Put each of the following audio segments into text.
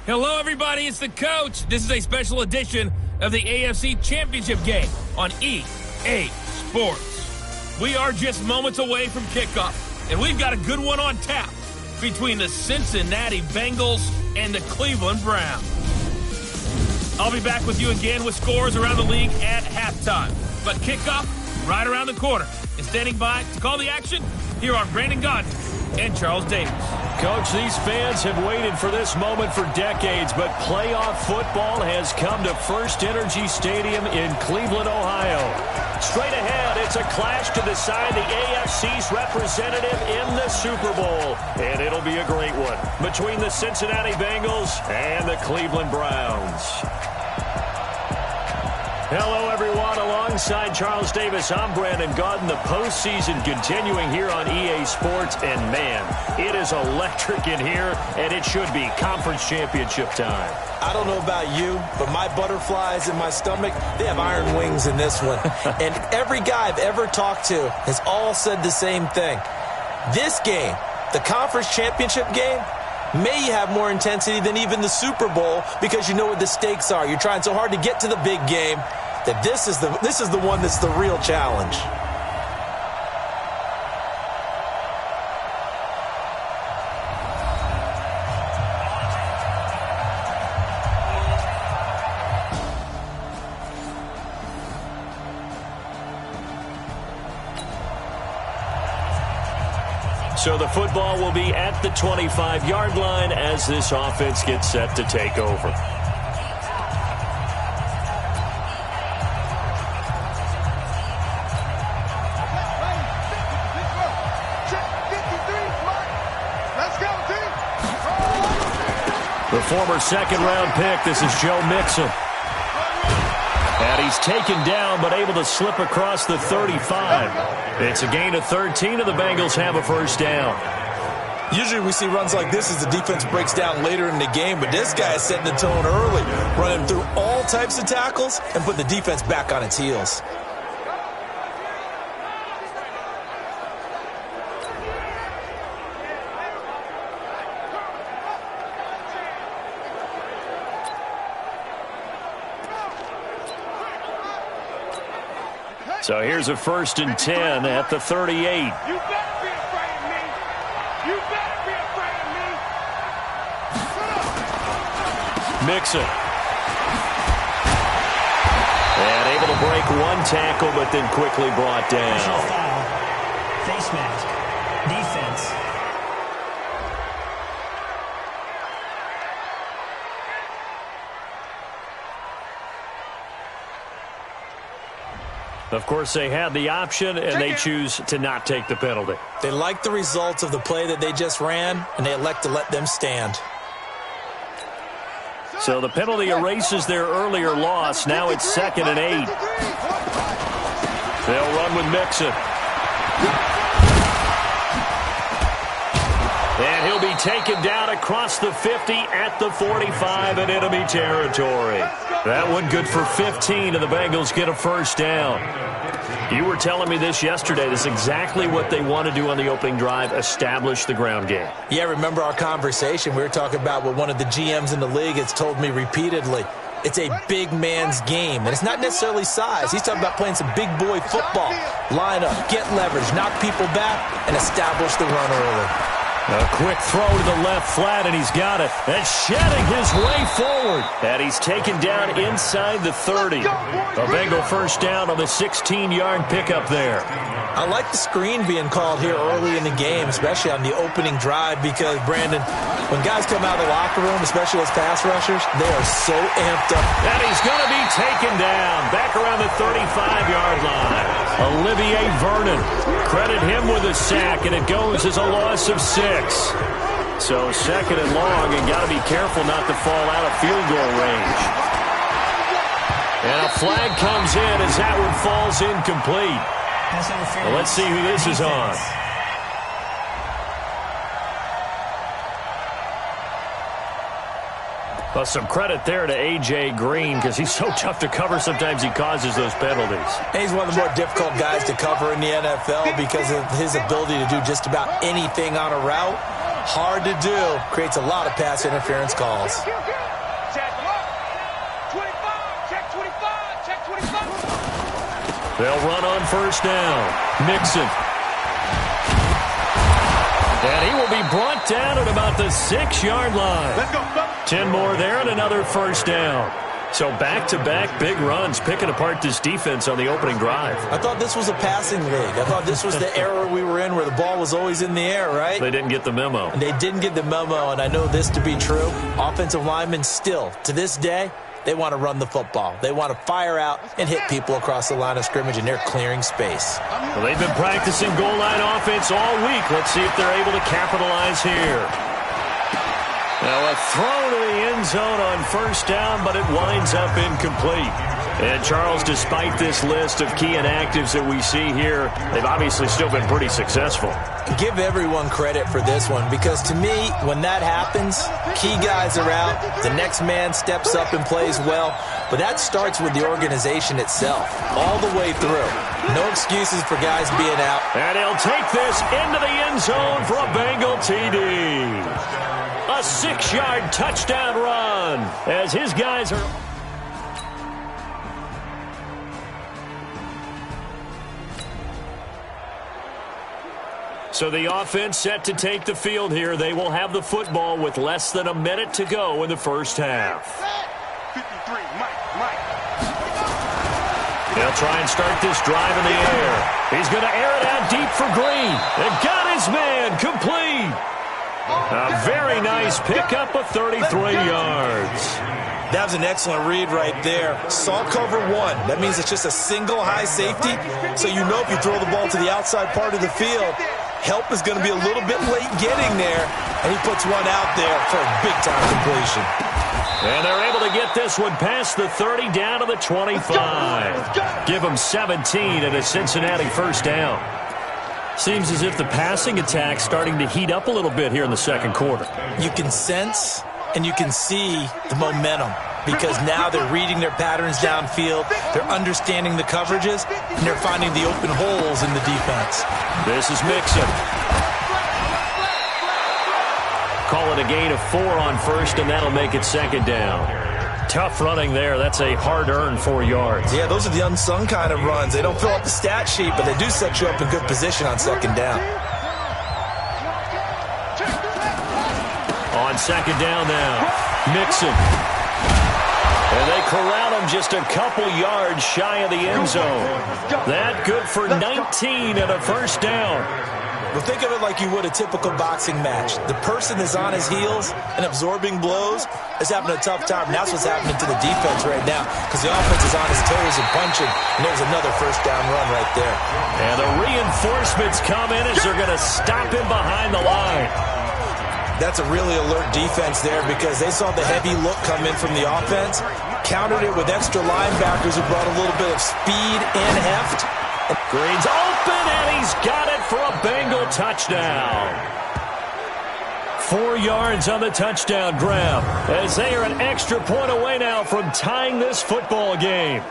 Hello, everybody. It's the coach. This is a special edition of the AFC Championship game on EA Sports. We are just moments away from kickoff, and we've got a good one on tap between the Cincinnati Bengals and the Cleveland Browns. I'll be back with you again with scores around the league at halftime. But kickoff right around the corner. And standing by to call the action, here are Brandon Gaudin and Charles Davis. Coach, these fans have waited for this moment for decades, but playoff football has come to First Energy Stadium in Cleveland, Ohio. Straight ahead, it's a clash to decide the AFC's representative in the Super Bowl. And it'll be a great one between the Cincinnati Bengals and the Cleveland Browns. Hello, everyone. Alongside Charles Davis, I'm Brandon Gaudin. The postseason continuing here on EA Sports. And, man, it is electric in here, and it should be conference championship time. I don't know about you, but my butterflies in my stomach, they have iron wings in this one. And every guy I've ever talked to has all said the same thing. This game, the conference championship game, may have more intensity than even the Super Bowl because you know what the stakes are. You're trying so hard to get to the big game that this is the one that's the real challenge. So the football will be at the 25-yard line as this offense gets set to take over. The former second-round pick, this is Joe Mixon. And he's taken down, but able to slip across the 35. It's a gain of 13, and the Bengals have a first down. Usually we see runs like this as the defense breaks down later in the game, but this guy is setting the tone early, running through all types of tackles and putting the defense back on its heels. So here's a 1st and 10 at the 38. You better be afraid of me. You better be afraid of me. Mixon. And able to break one tackle, but then quickly brought down. Foul. Face mask. Defense. Of course, they had the option, and they choose to not take the penalty. They like the results of the play that they just ran, and they elect to let them stand. So the penalty erases their earlier loss. Now it's 2nd and 8. They'll run with Mixon. And he'll be taken down across the 50 at the 45 in enemy territory. That one good for 15, and the Bengals get a first down. You were telling me this yesterday. This is exactly what they want to do on the opening drive, establish the ground game. Yeah, remember our conversation? We were talking about what one of the GMs in the league has told me repeatedly. It's a big man's game, and it's not necessarily size. He's talking about playing some big boy football. Line up, get leverage, knock people back, and establish the run early. A quick throw to the left flat, and he's got it. And shedding his way forward. And he's taken down inside the 30. A Bengal first down on the 16-yard pickup there. I like the screen being called here early in the game, especially on the opening drive, because, Brandon, when guys come out of the locker room, especially as pass rushers, they are so amped up. And he's going to be taken down back around the 35-yard line. Olivier Vernon. Credit him with a sack, and it goes as a loss of 6. So 2nd and long, and got to be careful not to fall out of field goal range. And a flag comes in as that one falls incomplete. Well, let's see who this is on. Well, some credit there to A.J. Green because he's so tough to cover. Sometimes he causes those penalties. And he's one of the more difficult guys to cover in the NFL because of his ability to do just about anything on a route. Hard to do. Creates a lot of pass interference calls. Check 25, check 25, check 25. They'll run on first down. Mixon. And he will be brought down at about the 6-yard line. Let's go. 10 more there and another first down. So back-to-back big runs picking apart this defense on the opening drive. I thought this was a passing league. I thought this was the era we were in where the ball was always in the air, right? They didn't get the memo. And they didn't get the memo, and I know this to be true. Offensive linemen still, to this day, they want to run the football. They want to fire out and hit people across the line of scrimmage, and they're clearing space. Well, they've been practicing goal line offense all week. Let's see if they're able to capitalize here. Now a throw to the end zone on first down, but it winds up incomplete. And Charles, despite this list of key inactives that we see here, they've obviously still been pretty successful. Give everyone credit for this one, because to me, when that happens, key guys are out, the next man steps up and plays well, but that starts with the organization itself, all the way through. No excuses for guys being out. And he'll take this into the end zone for a Bengal TD. A 6-yard touchdown run as his guys are... So the offense set to take the field here. They will have the football with less than a minute to go in the first half. 53, Mike. They'll try and start this drive in the air. He's going to air it out deep for Green. And got his man complete. A very nice pickup of 33 yards. That was an excellent read right there. Saw cover one. That means it's just a single high safety. So you know if you throw the ball to the outside part of the field, help is going to be a little bit late getting there. And he puts one out there for a big-time completion. And they're able to get this one past the 30 down to the 25. Give them 17 and a Cincinnati first down. Seems as if the passing attack's starting to heat up a little bit here in the second quarter. You can sense and you can see the momentum because now they're reading their patterns downfield, they're understanding the coverages, and they're finding the open holes in the defense. This is Mixon. Call it a gain of 4 on first, and that'll make it second down. Tough running there. That's a hard-earned 4 yards. Yeah, those are the unsung kind of runs. They don't fill up the stat sheet, but they do set you up in good position on second down. On second down now, Mixon. And they corral him just a couple yards shy of the end zone. That good for 19 and a first down. Well, think of it like you would a typical boxing match. The person is on his heels and absorbing blows is having a tough time. And that's what's happening to the defense right now because the offense is on his toes and punching. And there's another first down run right there. And the reinforcements come in as they're going to stop him behind the line. That's a really alert defense there because they saw the heavy look come in from the offense, countered it with extra linebackers who brought a little bit of speed and heft. Green's open, and he's got it for a Bengal touchdown. 4 yards on the touchdown grab as they are an extra point away now from tying this football game.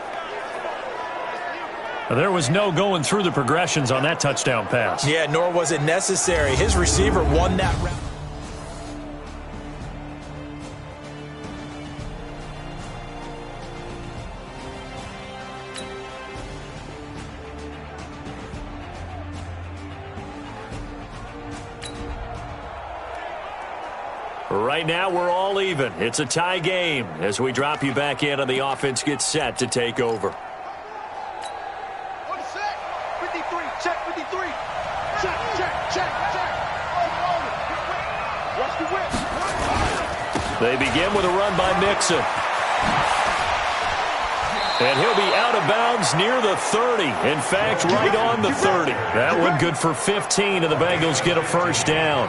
There was no going through the progressions on that touchdown pass. Yeah, nor was it necessary. His receiver won that round. Right now, we're all even. It's a tie game as we drop you back in and the offense gets set to take over. 53, check 53. Check. Watch the whip. They begin with a run by Mixon. And he'll be out of bounds near the 30. In fact, right on the 30. That one good for 15, and the Bengals get a first down.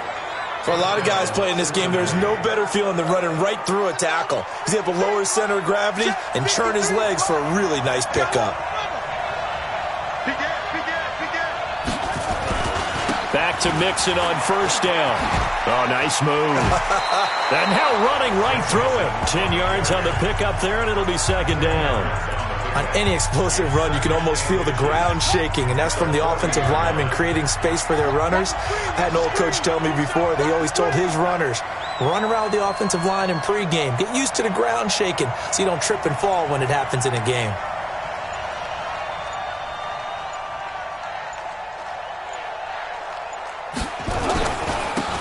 For a lot of guys playing this game, there's no better feeling than running right through a tackle. He's able to lower his center of gravity and churn his legs for a really nice pickup. Back to Mixon on first down. Oh, nice move. And now running right through him. 10 yards on the pickup there, and it'll be second down. On any explosive run, you can almost feel the ground shaking, and that's from the offensive linemen creating space for their runners. I had an old coach tell me before, they always told his runners, run around the offensive line in pregame. Get used to the ground shaking so you don't trip and fall when it happens in a game.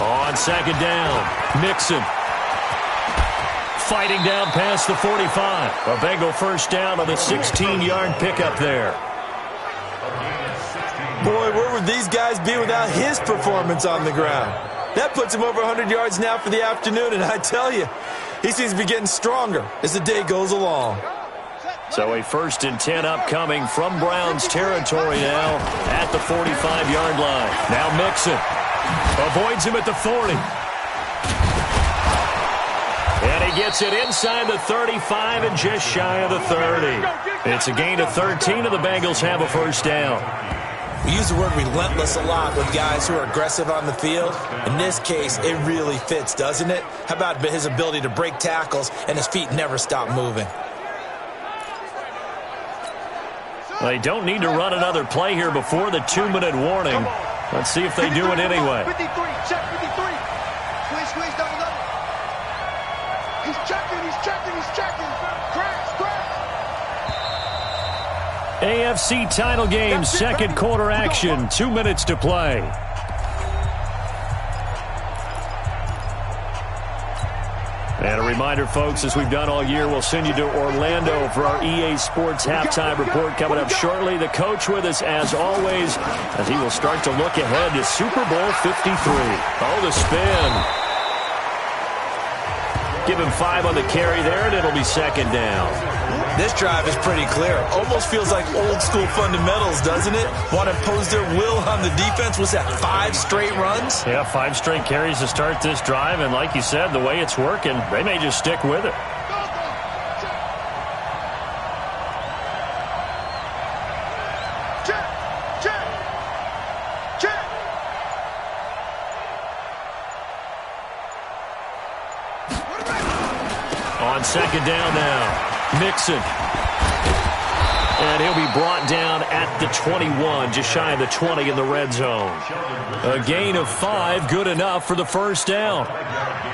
On second down, Mixon. Fighting down past the 45. A Bengal first down on a 16-yard pickup there. Boy, where would these guys be without his performance on the ground? That puts him over 100 yards now for the afternoon, and I tell you, he seems to be getting stronger as the day goes along. So a 1st and 10 upcoming from Browns territory now at the 45-yard line. Now Mixon avoids him at the 40. And he gets it inside the 35 and just shy of the 30. It's a gain of 13, and the Bengals have a first down. We use the word relentless a lot with guys who are aggressive on the field. In this case, it really fits, doesn't it? How about his ability to break tackles and his feet never stop moving? They don't need to run another play here before the 2-minute warning. Let's see if they do it anyway. 53, check 53. Squeeze, double. He's checking. Crash. AFC title game, second quarter action, 2 minutes to play. And a reminder, folks, as we've done all year, we'll send you to Orlando for our EA Sports halftime report coming up shortly. The coach with us, as always, as he will start to look ahead to Super Bowl 53. Oh, the spin. Give him 5 on the carry there, and it'll be second down. This drive is pretty clear. Almost feels like old school fundamentals, doesn't it? Want to impose their will on the defense. Was that 5 straight runs? Yeah, 5 straight carries to start this drive, and like you said, the way it's working, they may just stick with it. On second down now, Mixon. And he'll be brought down at the 21, just shy of the 20 in the red zone. A gain of 5, good enough for the first down.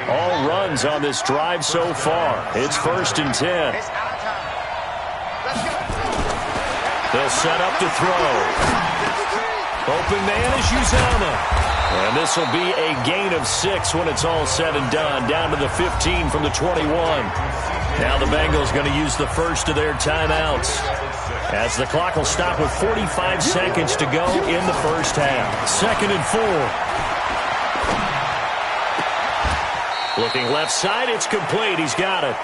All runs on this drive so far. It's 1st and 10. They'll set up to throw. Open man is Uzama. And this will be a gain of 6 when it's all said and done. Down to the 15 from the 21. Now the Bengals going to use the first of their timeouts, as the clock will stop with 45 seconds to go in the first half. 2nd and 4. Looking left side, it's complete. He's got it.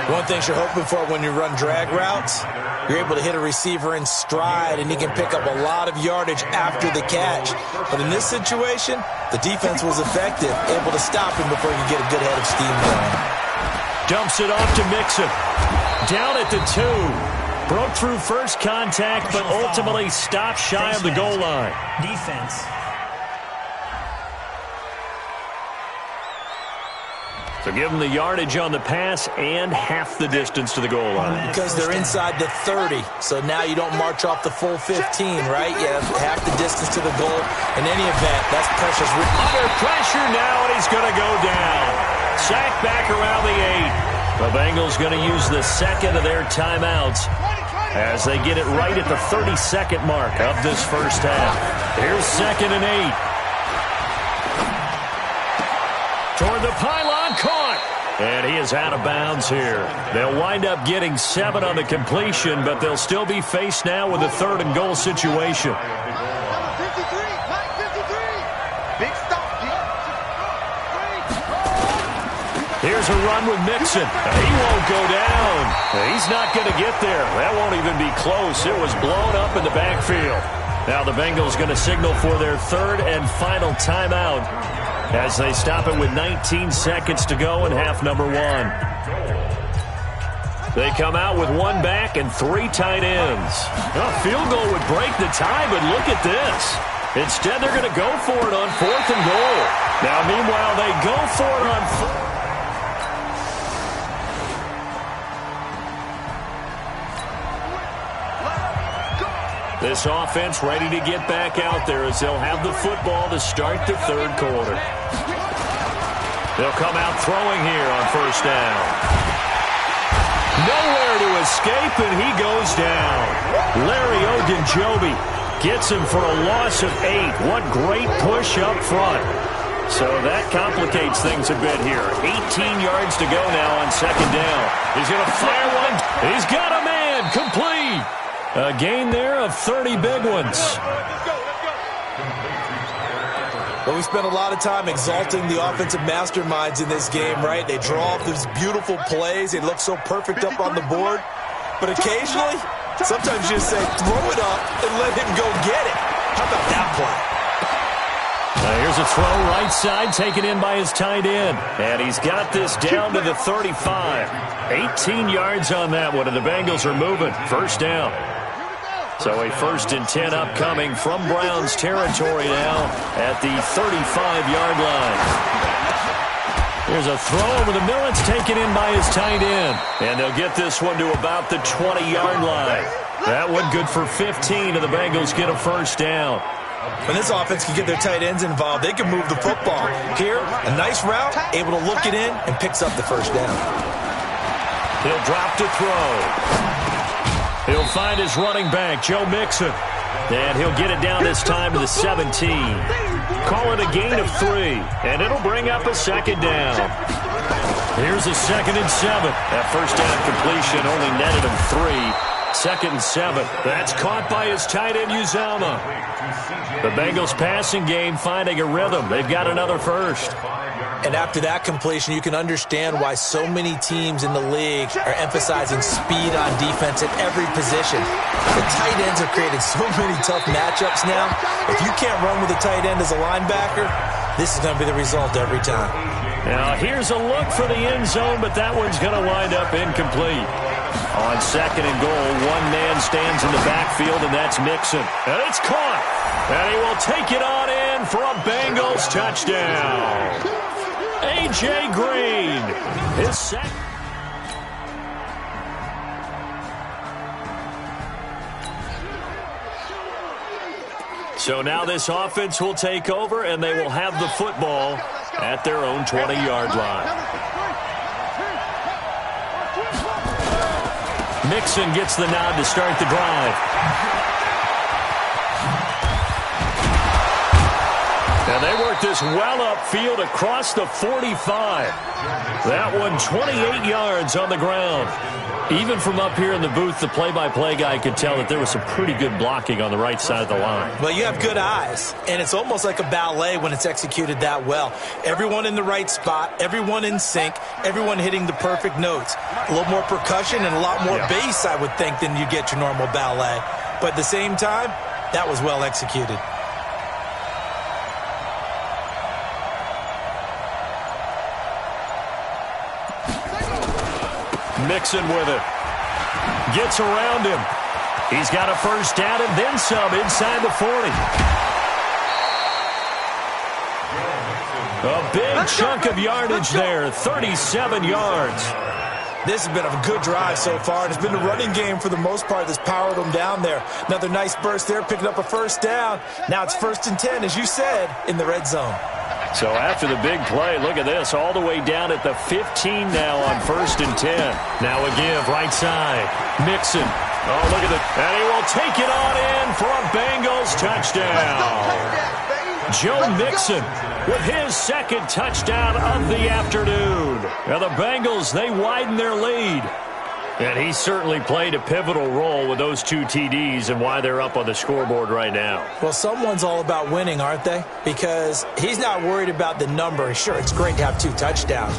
One thing you're hoping for when you run drag routes, you're able to hit a receiver in stride, and he can pick up a lot of yardage after the catch. But in this situation, the defense was effective, able to stop him before he could get a good head of steam going. Dumps it off to Mixon. Down at the 2. Broke through first contact, but ultimately stopped shy of the goal line. Defense. So give them the yardage on the pass and half the distance to the goal line. Because they're inside the 30, so now you don't march off the full 15, right? You have half the distance to the goal. In any event, that's precious. Under pressure now, and he's going to go down. Sacked back around the 8. The Bengals going to use the second of their timeouts as they get it right at the 32nd mark of this first half. Here's 2nd and 8. Toward the pylon, caught. And he is out of bounds here. They'll wind up getting 7 on the completion, but they'll still be faced now with a 3rd and goal situation. Big stop. Here's a run with Mixon. He won't go down. He's not going to get there. That won't even be close. It was blown up in the backfield. Now the Bengals going to signal for their 3rd and final timeout as they stop it with 19 seconds to go in half number 1. They come out with 1 back and 3 tight ends. A field goal would break the tie, but look at this. Instead, they're going to go for it on 4th and goal. Now, meanwhile, they go for it on 4th. This offense ready to get back out there as they'll have the football to start the third quarter. They'll come out throwing here on first down. Nowhere to escape, and he goes down. Larry Ogunjobi gets him for a loss of 8. What great push up front. So that complicates things a bit here. 18 yards to go now on second down. He's going to fire one. He's got a man. Complete. A gain there of 30 big ones. Well, we spent a lot of time exalting the offensive masterminds in this game, right? They draw up these beautiful plays. They look so perfect up on the board. But occasionally, sometimes you just say, throw it up and let him go get it. How about that play? Here's a throw right side taken in by his tight end. And he's got this down to the 35. 18 yards on that one, and the Bengals are moving. First down. So a 1st and 10 upcoming from Browns territory now at the 35-yard line. Here's a throw over the middle. It's taken in by his tight end. And they'll get this one to about the 20-yard line. That one good for 15, and the Bengals get a first down. When this offense can get their tight ends involved, they can move the football. Here, a nice route, able to look it in, and picks up the first down. He'll drop to throw. He'll find his running back, Joe Mixon. And he'll get it down this time to the 17. Call it a gain of 3, and it'll bring up a second down. Here's a 2nd and 7. That first down completion only netted him 3. 2nd and 7. That's caught by his tight end, Uzama. The Bengals passing game finding a rhythm. They've got another first. And after that completion, you can understand why so many teams in the league are emphasizing speed on defense at every position. The tight ends are creating so many tough matchups now. If you can't run with a tight end as a linebacker, this is going to be the result every time. Now, here's a look for the end zone, but that one's going to wind up incomplete. On 2nd and goal, one man stands in the backfield, and that's Mixon. And it's caught. And he will take it on in for a Bengals touchdown. A.J. Green, his second. So now this offense will take over, and they will have the football at their own 20-yard line. Mixon gets the nod to start the drive. And they work this well upfield across the 45. That one 28 yards on the ground. Even from up here in the booth, the play-by-play guy could tell that there was some pretty good blocking on the right side of the line. Well, you have good eyes, and it's almost like a ballet when it's executed that well. Everyone in the right spot, everyone in sync, everyone hitting the perfect notes. A little more percussion and a lot more bass, I would think, than you get your normal ballet. But at the same time, that was well executed. Mixon with it. Gets around him. He's got a first down and then some inside the 40. A big chunk of yardage there, 37 yards. This has been a good drive so far, and it's been the running game for the most part that's powered them down there. Another nice burst there, picking up a first down. Now it's 1st and 10, as you said, in the red zone. So after the big play, look at this, all the way down at the 15 now on 1st and 10. Now a give, right side. Mixon. Oh, look at that. And he will take it on in for a Bengals touchdown. Joe Mixon with his 2nd touchdown of the afternoon. Now the Bengals, they widen their lead. And he certainly played a pivotal role with those 2 TDs and why they're up on the scoreboard right now. Well, someone's all about winning, aren't they? Because he's not worried about the number. Sure, it's great to have 2 touchdowns.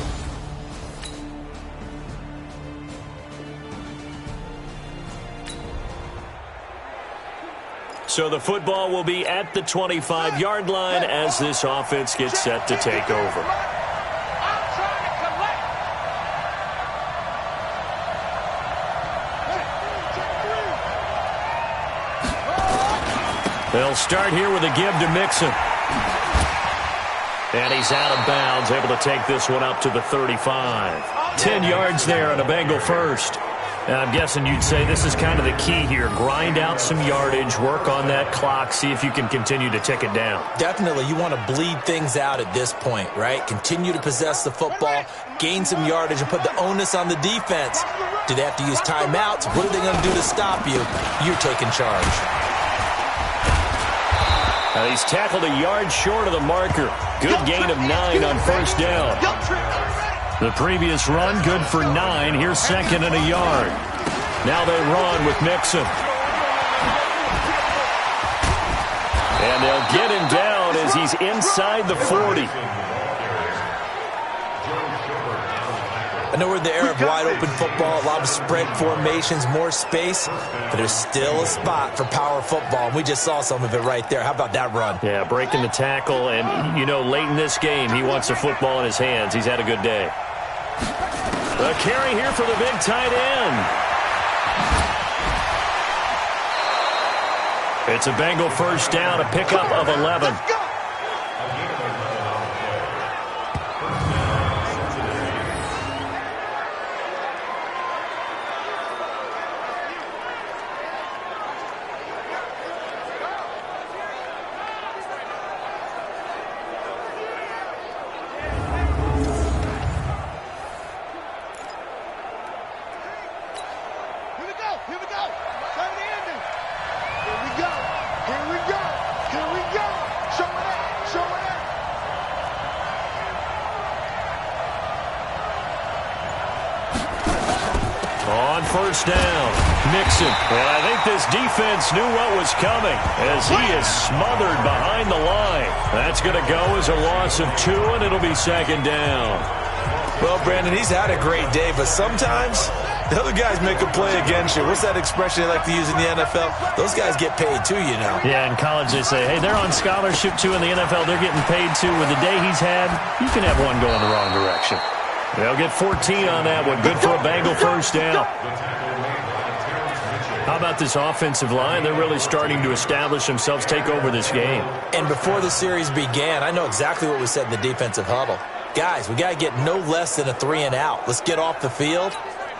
So the football will be at the 25-yard line as this offense gets set to take over. They'll start here with a give to Mixon. And he's out of bounds, able to take this one up to the 35. 10 yards there on a Bengal first. And I'm guessing you'd say this is kind of the key here. Grind out some yardage, work on that clock, see if you can continue to tick it down. Definitely, you want to bleed things out at this point, right? Continue to possess the football, gain some yardage, and put the onus on the defense. Do they have to use timeouts? What are they going to do to stop you? You're taking charge. He's tackled a yard short of the marker. Good gain of 9 on first down. The previous run, good for 9. Here's second and a yard. Now they run with Mixon. And they'll get him down as he's inside the 40. I know we're in the era of wide-open football, a lot of spread formations, more space, but there's still a spot for power football, and we just saw some of it right there. How about that run? Yeah, breaking the tackle, and, you know, late in this game, he wants the football in his hands. He's had a good day. The carry here for the big tight end. It's a Bengal first down, a pickup of 11. On first down, Mixon. And I think this defense knew what was coming as he is smothered behind the line. That's going to go as a loss of 2, and it'll be second down. Well, Brandon, he's had a great day, but sometimes the other guys make a play against you. What's that expression they like to use in the NFL? Those guys get paid too, you know. Yeah, in college they say, hey, they're on scholarship too. In the NFL, they're getting paid too. With the day he's had, you can have one go in the wrong direction. They'll get 14 on that one. Good for a Bengal first down. How about this offensive line? They're really starting to establish themselves, take over this game. And before the series began, I know exactly what we said in the defensive huddle. Guys, we got to get no less than a 3-and-out. Let's get off the field.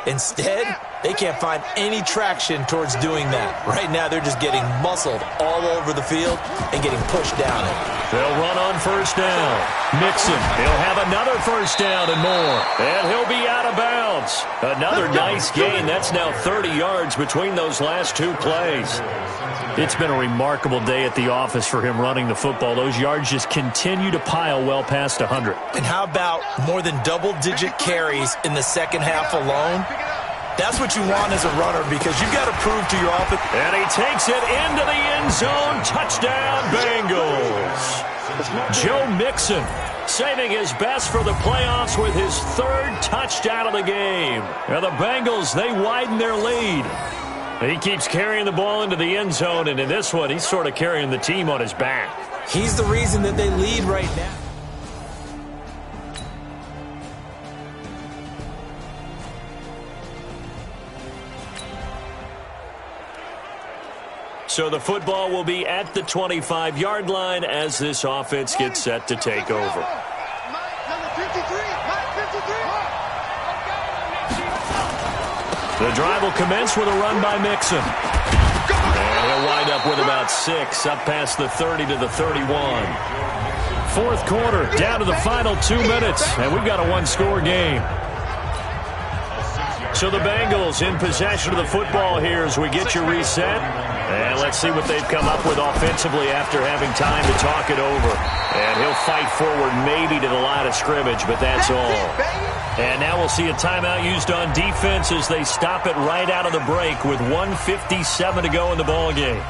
Instead, they can't find any traction towards doing that. Right now, they're just getting muscled all over the field and getting pushed down it. They'll run on first down. Mixon, he'll have another first down and more. And he'll be out of bounds. Another nice gain. That's now 30 yards between those last 2 plays. It's been a remarkable day at the office for him running the football. Those yards just continue to pile well past 100. And how about more than double-digit carries in the second half alone? That's what you want as a runner because you've got to prove to your offense. And he takes it into the end zone. Touchdown, Bengals. Joe Mixon saving his best for the playoffs with his 3rd touchdown of the game. Now the Bengals, they widen their lead. He keeps carrying the ball into the end zone, and in this one, he's sort of carrying the team on his back. He's the reason that they lead right now. So the football will be at the 25-yard line as this offense gets set to take over. The drive will commence with a run by Mixon. And he'll wind up with about 6, up past the 30 to the 31. 4th quarter, down to the final 2 minutes, and we've got a 1-score game. So the Bengals in possession of the football here as we get you reset. And let's see what they've come up with offensively after having time to talk it over. And he'll fight forward maybe to the line of scrimmage, but that's all. And now we'll see a timeout used on defense as they stop it right out of the break with 1:57 to go in the ballgame.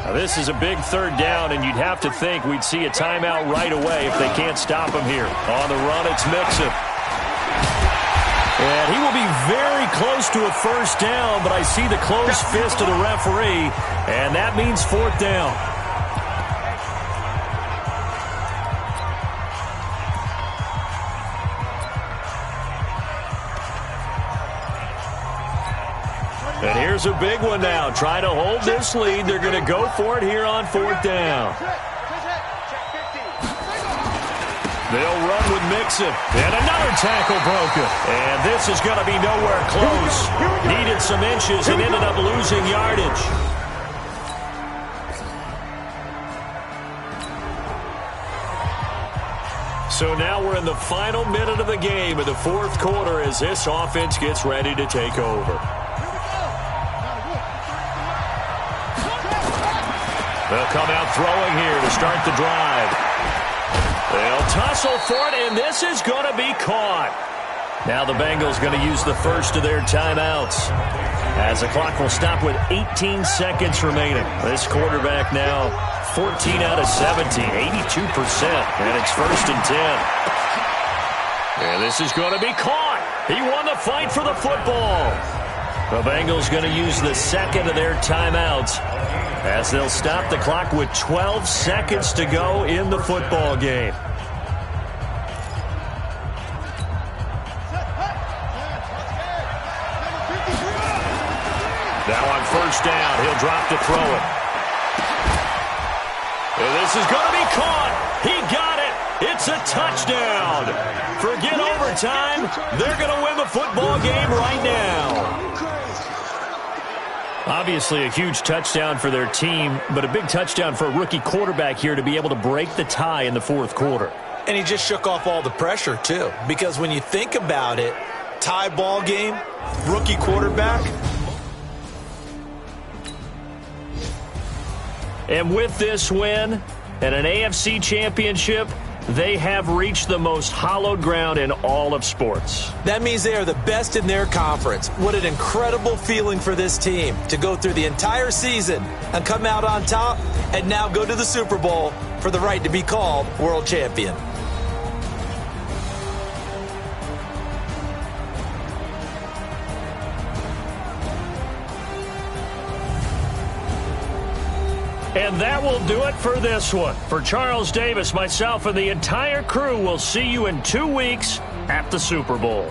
Now this is a big 3rd down, and you'd have to think we'd see a timeout right away if they can't stop him here. On the run, it's Mixon. And he will be very close to a first down, but I see the closed fist of the referee, and that means 4th down. And here's a big one now. Trying to hold this lead. They're going to go for it here on 4th down. They'll run with Mixon. And another tackle broken. And this is going to be nowhere close. Needed some inches and ended up losing yardage. So now we're in the final minute of the game in the fourth quarter as this offense gets ready to take over. They'll come out throwing here to start the drive. They'll tussle for it, and this is going to be caught. Now the Bengals going to use the first of their timeouts as the clock will stop with 18 seconds remaining. This quarterback now 14 out of 17, 82%, and it's 1st and 10. And this is going to be caught. He won the fight for the football. The Bengals going to use the second of their timeouts as they'll stop the clock with 12 seconds to go in the football game. Now on 1st down, he'll drop to throw it. And this is going to be caught. He got it. It's a touchdown. Forget overtime. They're going to win the football game right now. Obviously a huge touchdown for their team, but a big touchdown for a rookie quarterback here to be able to break the tie in the fourth quarter. And he just shook off all the pressure, too. Because when you think about it, tie ball game, rookie quarterback. And with this win and an AFC championship, they have reached the most hallowed ground in all of sports. That means they are the best in their conference. What an incredible feeling for this team to go through the entire season and come out on top and now go to the Super Bowl for the right to be called world champion. And that will do it for this one. For Charles Davis, myself, and the entire crew, we'll see you in 2 weeks at the Super Bowl.